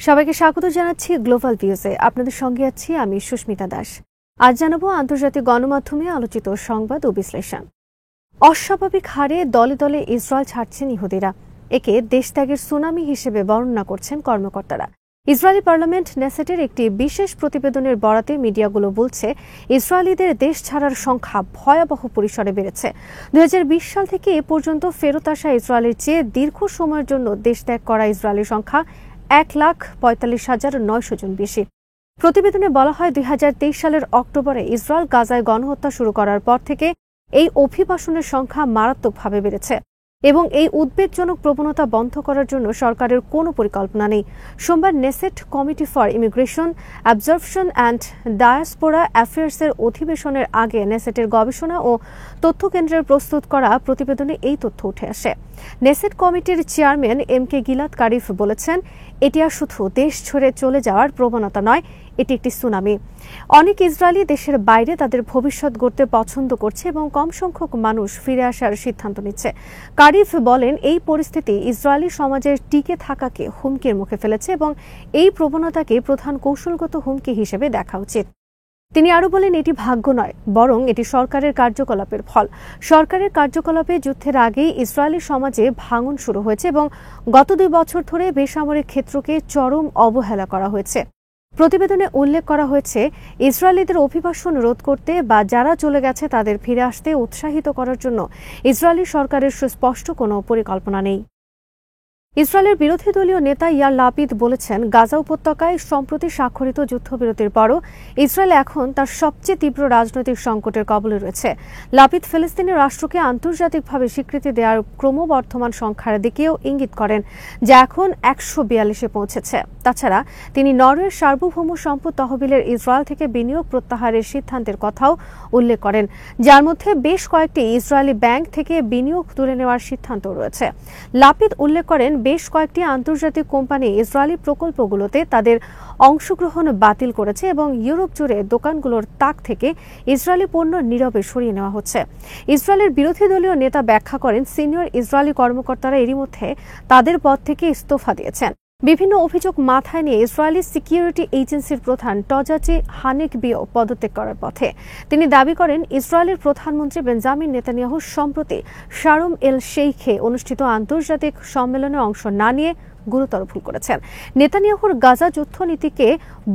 সবাইকে স্বাগত জানাচ্ছি গ্লোবাল ভিউজে। আপনাদের সঙ্গে আছি আমি সুস্মিতা দাস। আজ জানাবো আন্তর্জাতিক গণমাধ্যমে আলোচিত সংবাদ ও বিশ্লেষণ। অস্বাভাবিক হারে দলে দলে ইসরায়েল ছাড়ছেন ইহুদিরা। একে দেশত্যাগের সুনামি হিসেবে বর্ণনা করছেন কর্মকর্তারা। ইসরায়েলি পার্লামেন্ট নেসেটের একটি বিশেষ প্রতিবেদনের বরাতে মিডিয়াগুলো বলছে, ইসরায়েলিদের দেশ ছাড়ার সংখ্যা ভয়াবহ পরিসরে বেড়েছে। 2020 সাল থেকে এ পর্যন্ত ফেরত আসা ইসরায়েলের চেয়ে দীর্ঘ সময়ের জন্য দেশ ত্যাগ করা ইসরায়েলের সংখ্যা 1,45,900 জন বেশি। প্রতিবেদনে বলা হয়, 2023 সালের অক্টোবরে ইসরায়েল গাজায় গণহত্যা শুরু করার পর থেকে এই অভিবাসনের সংখ্যা মারাত্মকভাবে বেড়েছে এবং এই উদ্বেগজনক প্রবণতা বন্ধ করার জন্য সরকারের কোনো পরিকল্পনা নেই। সোমবার Knesset committee for immigration, absorption and diaspora অ্যাফেয়ার্সের অধিবেশনের আগে নেসেটের গবেষণা ও তথ্য কেন্দ্রের প্রস্তুত করা প্রতিবেদনে এই তথ্য উঠে আসে। নেসেট কমিটির চেয়ারম্যান এম.কে. গিলাদ কারিফ বলেছেন, এটি আর শুধু দেশ ছেড়ে চলে যাওয়ার প্রবণতা নয়, এটি একটি সুনামি। অনেক ইসরায়েলি দেশের বাইরে তাদের ভবিষ্যৎ গড়তে পছন্দ করছে এবং কম সংখ্যক মানুষ ফিরে আসার সিদ্ধান্ত নিচ্ছে। কারিফ বলেন, এই পরিস্থিতি ইসরায়েলি সমাজের টিকে থাকাকে হুমকির মুখে ফেলেছে এবং এই প্রবণতাকে প্রধান কৌশলগত হুমকি হিসেবে দেখা উচিত। তিনি আরও বলেন, এটি ভাগ্য নয়, বরং এটি সরকারের কার্যকলাপের ফল। সরকারের কার্যকলাপে যুদ্ধের আগেই ইসরায়েলি সমাজে ভাঙন শুরু হয়েছে এবং গত 2 বছর ধরে বেসামরিক ক্ষেত্রকে চরম অবহেলা করা হয়েছে। প্রতিবেদনে উল্লেখ করা হয়েছে, ইসরায়েলিদের অভিবাসন রোধ করতে বা যারা চলে গেছে তাদের ফিরে আসতে উৎসাহিত করার জন্য ইসরায়েলি সরকারের সুস্পষ্ট কোনো পরিকল্পনা নেই। ইসরায়েলের বিরোধী দলীয় নেতা ইয়ার লাপিদ বলেছেন, গাজা উপত্যকায় সম্প্রতি স্বাক্ষরিত যুদ্ধবিরতির পরও ইসরায়েল এখন তার সবচেয়ে তীব্র রাজনৈতিক সংকটের কবলে রয়েছে। লাপিদ ফিলিস্তিনি রাষ্ট্রকে আন্তর্জাতিকভাবে স্বীকৃতি দেওয়ার ক্রমবর্ধমান সংখ্যার দিকেও ইঙ্গিত করেন, যা এখন 142-এ পৌঁছেছে। তাছাড়া তিনি নরওয়ের সার্বভৌম সম্পদ তহবিলের ইসরায়েল থেকে বিনিয়োগ প্রত্যাহারের সিদ্ধান্তের কথাও উল্লেখ করেন, যার মধ্যে বেশ কয়েকটি ইসরায়েলি ব্যাংক থেকে বিনিয়োগ তুলে নেওয়ার সিদ্ধান্ত রয়েছে। লাপিদ উল্লেখ করেন, বেশ কয়েকটি আন্তর্জাতিক কোম্পানি ইসরায়েলি প্রকল্পগুলোতে তাদের অংশগ্রহণ বাতিল করেছে এবং ইউরোপ জুড়ে দোকানগুলোর তাক থেকে ইসরায়েলি পণ্য নীরবে সরিয়ে নেওয়া হচ্ছে। ইসরায়েলের বিরোধী দলীয় নেতা ব্যাখ্যা করেন, সিনিয়র ইসরায়েলি কর্মকর্তারা এরই মধ্যে তাদের পদ থেকে ইস্তফা দিয়েছেন। বিভিন্ন অভিযোগ মাথায় নিয়ে ইসরায়েলি সিকিউরিটি এজেন্সির প্রধান টজাচি হানেকবিও পদত্যাগ করার পথে। তিনি দাবি করেন, ইসরায়েলের প্রধানমন্ত্রী বেঞ্জামিন নেতানিয়াহু সম্প্রতি শারম এল শেইখে অনুষ্ঠিত আন্তর্জাতিক সম্মেলনে অংশ না নিয়ে গুরুতর ভুল করেছেন। নেতানিয়াহুর গাজা যুদ্ধনীতিকে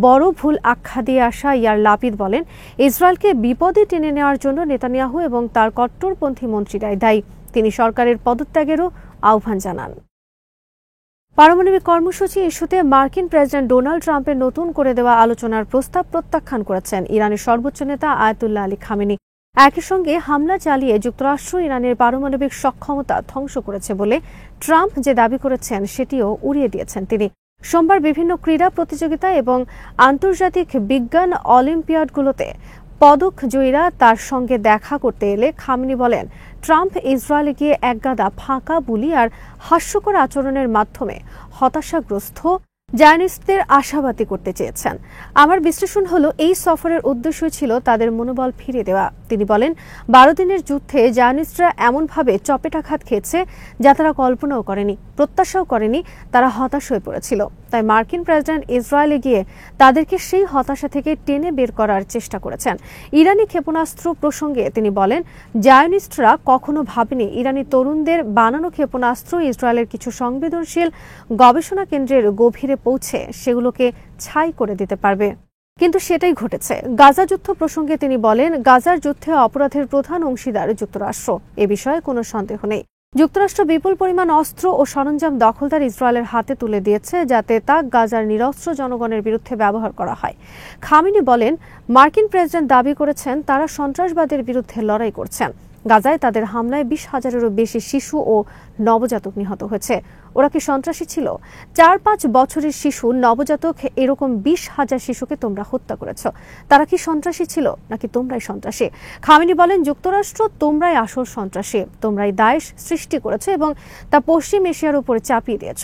বড় ভুল আখ্যা দিয়ে আসা ইয়ার লাপিদ বলেন, ইসরায়েলকে বিপদে টেনে নেওয়ার জন্য নেতানিয়াহু এবং তার কট্টরপন্থী মন্ত্রীরাই দায়ী। তিনি সরকারের পদত্যাগেরও আহ্বান জানান। পারমাণবিক কর্মসূচি ইস্যুতে মার্কিন প্রেসিডেন্ট ডোনাল্ড ট্রাম্পের নতুন করে দেওয়া আলোচনার প্রস্তাব প্রত্যাখ্যান করেছেন ইরানের সর্বোচ্চ নেতা আয়াতুল্লাহ আলী খামেনি। একই সঙ্গে হামলা চালিয়ে যুক্তরাষ্ট্র ইরানের পারমাণবিক সক্ষমতা ধ্বংস করেছে বলে ট্রাম্প যে দাবি করেছেন সেটিও উড়িয়ে দিয়েছেন তিনি। সোমবার বিভিন্ন ক্রীড়া প্রতিযোগিতা এবং আন্তর্জাতিক বিজ্ঞান অলিম্পিয়াডগুলোতে পদক জয়ীরা তার সঙ্গে দেখা করতে এলে খামেনি বলেন, ট্রাম্প ইসরায়েলে গিয়ে একগাদা ফাঁকা বুলি আর হাস্যকর আচরণের মাধ্যমে হতাশাগ্রস্ত জায়নিস্টদের আশাবাদী করতে চেয়েছেন। আমার বিশ্লেষণ হলো, এই সফরের উদ্দেশ্য ছিল তাদের মনোবল ফিরিয়ে দেওয়া। তিনি বলেন, 12 দিনের যুদ্ধে জায়নিস্টরা এমনভাবে চপেটাঘাত খেয়েছে যা তারা কল্পনাও করেনি, প্রত্যাশাও করেনি। তারা হতাশ হয়ে পড়েছিল। তাই মার্কিন প্রেসিডেন্ট ইসরায়েলে গিয়ে তাদেরকে সেই হতাশা থেকে টেনে বের করার চেষ্টা করেছেন। ইরানি ক্ষেপণাস্ত্র প্রসঙ্গে তিনি বলেন, জায়নিস্টরা কখনো ভাবেনি ইরানি তরুণদের বানানো ক্ষেপণাস্ত্র ইসরায়েলের কিছু সংবেদনশীল গবেষণা কেন্দ্রের গভীরে পৌঁছে সেগুলোকে ছাই করে দিতে পারবে, কিন্তু সেটাই ঘটেছে। গাজা যুদ্ধ প্রসঙ্গে তিনি বলেন, গাজার যুদ্ধে অপরাধের প্রধান অংশীদার যুক্তরাষ্ট্র, এ বিষয়ে কোনো সন্দেহ নেই। যুক্তরাষ্ট্র বিপুল পরিমাণ অস্ত্র ও সরঞ্জাম দখলদার ইসরায়েলের হাতে তুলে দিয়েছে, যাতে তা গাজার নিরস্ত্র জনগণের বিরুদ্ধে ব্যবহার করা হয়। খামেনি বলেন, মার্কিন প্রেসিডেন্ট দাবি করেছেন তারা সন্ত্রাসবাদের বিরুদ্ধে লড়াই করছেন। গাজায় তাদের হামলায় 20,000-এরও বেশি শিশু ও নবজাতক নিহত হয়েছে। ওরা কি সন্ত্রাসী ছিল? 4-5 বছরের শিশু, নবজাতক, এরকম 20,000 শিশুকে তোমরা হত্যা করেছ। তারা কি সন্ত্রাসী ছিল নাকি তোমরাই সন্ত্রাসী? খামেনি বলেন, যুক্তরাষ্ট্র তোমরাই আসল সন্ত্রাসী। তোমরাই দায়েশ সৃষ্টি করেছ এবং তা পশ্চিম এশিয়ার উপরে চাপিয়ে দিয়েছ।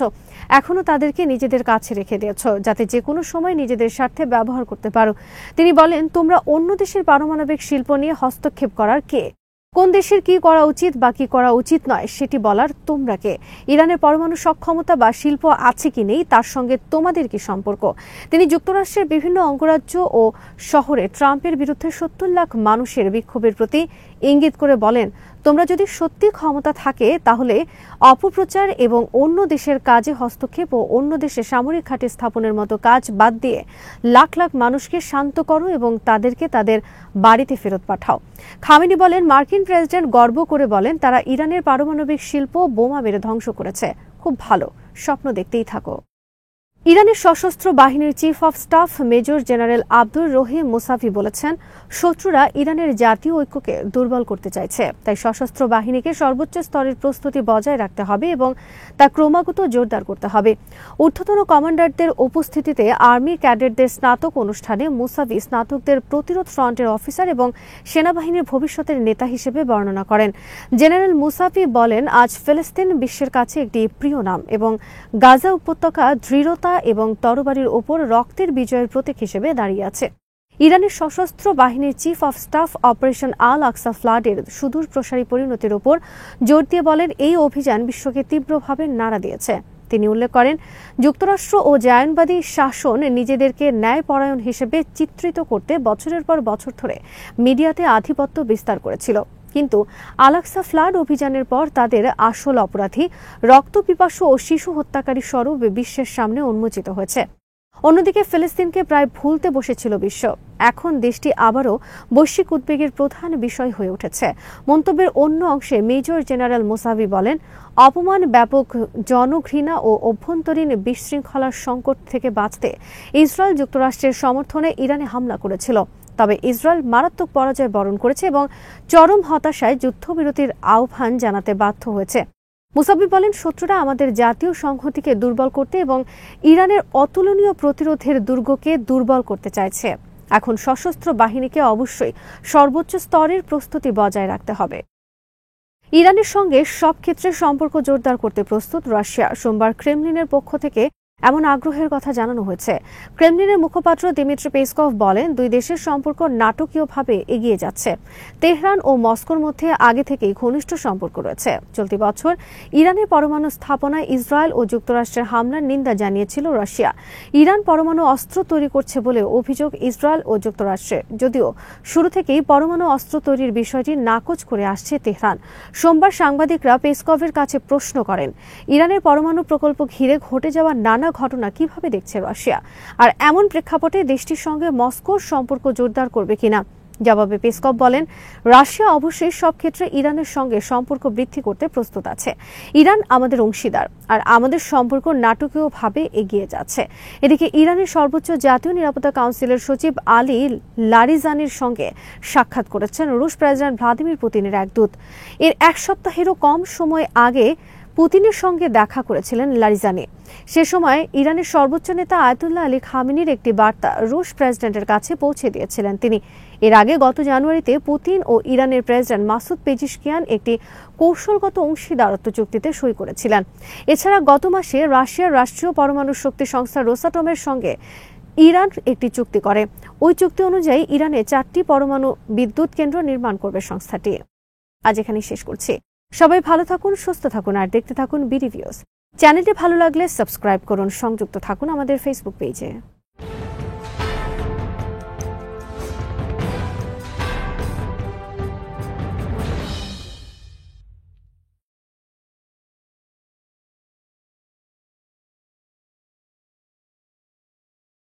এখনও তাদেরকে নিজেদের কাছে রেখে দিয়েছ, যাতে যে কোনো সময় নিজেদের স্বার্থে ব্যবহার করতে পারো। তিনি বলেন, তোমরা অন্য দেশের পারমাণবিক শিল্প নিয়ে হস্তক্ষেপ করার কে? কোন দেশের কি করা উচিত বা কি করা উচিত নয় সেটি বলার তোমরা কে? ইরানের পরমাণু সক্ষমতা বা শিল্প আছে কি নেই তার সঙ্গে তোমাদের কি সম্পর্ক? তিনি যুক্তরাষ্ট্রের বিভিন্ন অঙ্গরাজ্য ও শহরে ট্রাম্পের বিরুদ্ধে ৭০ লাখ মানুষের বিক্ষোভের প্রতি ইঙ্গিত করে বলেন, তোমরা যদি সত্যি ক্ষমতা থাকে তাহলে অপপ্রচার এবং অন্য দেশের কাজে হস্তক্ষেপ ও অন্য দেশে সামরিক ঘাঁটি স্থাপনের মতো কাজ বাদ দিয়ে লাখ লাখ মানুষকে শান্ত করো এবং তাদেরকে তাদের বাড়িতে ফেরত পাঠাও। খামেনি বলেন, মার্কিন প্রেসিডেন্ট গর্ব করে বলেন তারা ইরানের পারমাণবিক শিল্প বোমা মেরে ধ্বংস করেছে। খুব ভালো, স্বপ্ন দেখতেই থাকো। ইরানের সশস্ত্র বাহিনীর chief of staff major general Abdur Rahim Musavi বলেছেন, শত্রুরা ইরানের জাতীয় ঐক্যকে দুর্বল করতে চাইছে, তাই সশস্ত্র বাহিনীকে সর্বোচ্চ স্তরের প্রস্তুতি বজায় রাখতে হবে এবং তা ক্রমাগত জোরদার করতে হবে। ঊর্ধ্বতন কমান্ডারদের উপস্থিতিতে আর্মি ক্যাডেটদের স্নাতক অনুষ্ঠানে মুসাভি স্নাতকদের প্রতিরোধ ফ্রন্টের অফিসার এবং সেনাবাহিনীর ভবিষ্যতের নেতা হিসেবে বর্ণনা করেন। জেনারেল মুসাভি বলেন, আজ ফিলিস্তিন বিশ্বের কাছে একটি প্রিয় নাম এবং গাজা উপত্যকা দৃঢ়তা এবং তরবারির ওপর রক্তের বিজয়ের প্রতীক হিসেবে দাঁড়িয়ে আছে। ইরানের সশস্ত্র বাহিনীর চিফ অব স্টাফ অপারেশন আল আকসা ফ্লাডের সুদূর প্রসারী পরিণতির ওপর জোর দিয়ে বলেন, এই অভিযান বিশ্বকে তীব্রভাবে নাড়া দিয়েছে। তিনি উল্লেখ করেন, যুক্তরাষ্ট্র ও জায়নবাদী শাসন নিজেদেরকে ন্যায়পরায়ণ হিসেবে চিত্রিত করতে বছরের পর বছর ধরে মিডিয়াতে আধিপত্য বিস্তার করেছিল, কিন্তু আল-আকসা ফ্লাড অভিযানের পর তাদের আসল অপরাধী, রক্তপিপাসু ও শিশু হত্যাকারী স্বরূপ বিশ্বের সামনে উন্মোচিত হয়েছে। অন্যদিকে ফিলিস্তিনকে প্রায় ভুলতে বসেছিল বিশ্ব। এখন দেশটি আবারও বৈশ্বিক উদ্বেগের প্রধান বিষয় হয়ে উঠেছে। মন্তব্যের অন্য অংশে মেজর জেনারেল মুসাভি বলেন, অপমান, ব্যাপক জনঘৃণা ও অভ্যন্তরীণ বিশৃঙ্খলার সংকট থেকে বাঁচতে ইসরায়েল যুক্তরাষ্ট্রের সমর্থনে ইরানে হামলা করেছিল। তবে ইসরায়েল মারাত্মক পরাজয় বরণ করেছে এবং চরম হতাশায় যুদ্ধবিরতির আহ্বান জানাতে বাধ্য হয়েছে। মুসাভি বলেন, শত্রুরা আমাদের জাতীয় সংহতিকে দুর্বল করতে এবং ইরানের অতুলনীয় প্রতিরোধের দুর্গকে দুর্বল করতে চাইছে। এখন সশস্ত্র বাহিনীকে অবশ্যই সর্বোচ্চ স্তরের প্রস্তুতি বজায় রাখতে হবে। ইরানের সঙ্গে সব ক্ষেত্রে সম্পর্ক জোরদার করতে প্রস্তুত রাশিয়া। সোমবার ক্রেমলিনের পক্ষ থেকে এমন আগ্রহের কথা জানানো হয়েছে। ক্রেমলিনের মুখপাত্র দিমিত্রি পেসকভ বলেন, দুই দেশের সম্পর্ক নাটকীয়ভাবে এগিয়ে যাচ্ছে। তেহরান ও মস্কোর মধ্যে আগে থেকেই ঘনিষ্ঠ সম্পর্ক রয়েছে। চলতি বছর ইরানের পরমাণু স্থাপনায় ইসরায়েল ও যুক্তরাষ্ট্রের হামলার নিন্দা জানিয়েছিল রাশিয়া। ইরান পরমাণু অস্ত্র তৈরি করছে বলে অভিযোগ ইসরায়েল ও যুক্তরাষ্ট্রের, যদিও শুরু থেকেই পরমাণু অস্ত্র তৈরির বিষয়টি নাকচ করে আসছে তেহরান। সোমবার সাংবাদিকরা পেসকভের কাছে প্রশ্ন করেন, ইরানের পরমাণু প্রকল্প ঘিরে ঘটে যাওয়া নানা ঘটনা কিভাবে দেখছে রাশিয়া, আর এমন প্রেক্ষাপটে দেশটির সঙ্গে মস্কোর সম্পর্ক জোরদার করবে কিনা। জবাবে পেসকভ বলেন, রাশিয়া অবশ্যই সব ক্ষেত্রে ইরানের সঙ্গে সম্পর্ক বৃদ্ধি করতে প্রস্তুত আছে। ইরান আমাদের অংশীদার, আর আমাদের সম্পর্ক নাটকীয়ভাবে এগিয়ে যাচ্ছে। এদিকে ইরানের সর্বোচ্চ জাতীয় নিরাপত্তা কাউন্সিলের সচিব আলী লারিজানির সঙ্গে সাক্ষাৎ করেছেন রুশ প্রেসিডেন্ট ভ্লাদিমির পুতিনের এক দূত। এর এক সপ্তাহেরও কম সময় আগে পুতিনের সঙ্গে দেখা করেছিলেন লারিজানি। সে সময় ইরানের সর্বোচ্চ নেতা আয়াতুল্লাহ আলী খামেনির একটি বার্তা রুশ প্রেসিডেন্টের কাছে পৌঁছে দিয়েছিলেন তিনি। এর আগে গত জানুয়ারিতে পুতিন ও ইরানের প্রেসিডেন্ট মাসুদ পেজিশকিয়ান একটি কৌশলগত অংশীদারত্ব চুক্তিতে সই করেছিলেন। এছাড়া গত মাসে রাশিয়ার রাষ্ট্রীয় পরমাণু শক্তি সংস্থা রোসাটমের সঙ্গে ইরান একটি চুক্তি করে। ওই চুক্তি অনুযায়ী ইরানে 4টি পরমাণু বিদ্যুৎ কেন্দ্র নির্মাণ করবে সংস্থাটি। আজ এখানেই শেষ করছি। সবাই ভালো থাকুন, সুস্থ থাকুন আর দেখতে থাকুন বিডি ভিউজ। চ্যানেলটি ভালো লাগলে সাবস্ক্রাইব করুন, সংযুক্ত থাকুন আমাদের ফেসবুক পেজে।